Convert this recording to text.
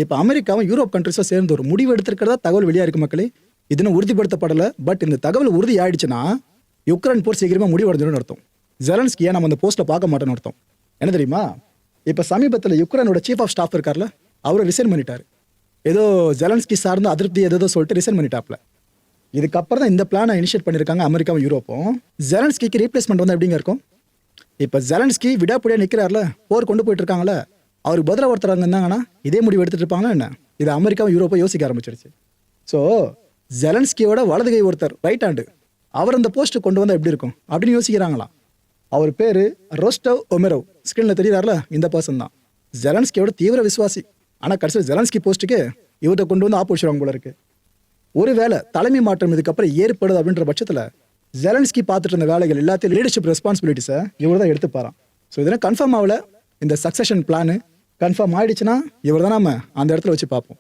இப்போ அமெரிக்காவும் யூரோப் கண்ட்ரிஸும் சேர்ந்து ஒரு முடிவு எடுத்திருக்கிறதா தகவல் வெளியாக இருக்கு மக்களே. இது இன்னும் உறுதிப்படுத்தப்படலை. பட் இந்த தகவல் உறுதி ஆயிடுச்சுன்னா யுக்ரைன் போர் சீக்கிரமாக முடிவடைஞ்சிடும் அர்த்தம். ஜெலன்ஸ்கியை நம்ம அந்த போஸ்ட்டில் பார்க்க மாட்டோம்னு அர்த்தம். என்ன தெரியுமா, இப்போ சமீபத்தில் யுக்ரைனோட சீஃப் ஆஃப் ஸ்டாஃப் இருக்கார்ல, அவரை ரிசைன் பண்ணிட்டார். ஏதோ ஜெலன்ஸ்கி சார்ந்த அதிருப்தி ஏதோ சொல்லிட்டு ரிசைன் பண்ணிட்டாப்ல. இதுக்கப்புறம் தான் இந்த பிளானை இனிஷியேட் பண்ணியிருக்காங்க அமெரிக்காவும் யூரோப்பும். ஜெலன்ஸ்கிக்கு ரீப்ளேஸ்மெண்ட் வந்து எப்படிங்க இருக்கும்? இப்போ ஜெலன்ஸ்கி விடாப்பிடியாக நிற்கிறார்ல, போர் கொண்டு போயிட்டு இருக்காங்களே, அவருக்கு பதிலாக ஒருத்தர் இருந்தாங்கன்னா இதே முடிவு எடுத்துட்டு இருப்பாங்களா என்ன? இது அமெரிக்காவும் யூரோப்பை யோசிக்க ஆரம்பிச்சிருச்சு. ஸோ ஜெலன்ஸ்கியோட வலது கை ஒருத்தர், ரைட் ஹேண்டு, அவர் அந்த போஸ்ட்டு கொண்டு வந்தால் எப்படி இருக்கும் அப்படின்னு யோசிக்கிறாங்களாம். அவர் பேர் ரோஸ்டவ் ஒமெரோவ். ஸ்க்ரீனில் தெரியுறாருல, இந்த பர்சன் தான் ஜெலன்ஸ்கியோட தீவிர விசுவாசி. ஆனால் கடைசியில் ஜெலன்ஸ்கி போஸ்ட்டுக்கு இவரை கொண்டு வந்து ஆப்போசிட் போல இருக்கு. ஒருவேளை தலைமை மாற்றம் இதுக்கப்புறம் ஏற்படுது அப்படின்ற பட்சத்தில் ஜெலன்ஸ்கி பார்த்துட்டு இருந்த வேலைகள் எல்லாத்தையும் லீடர்ஷிப் ரெஸ்பான்சிபிலிட்டிஸை இவர் தான் எடுத்துப்பாராம். ஸோ இதெல்லாம் கன்ஃபார்ம் ஆகல. இந்த சக்சஷன் பிளானு கன்ஃபார்ம் ஆயிடுச்சுன்னா இவர் தான் நம்ம அந்த இடத்துல வச்சு பார்ப்போம்.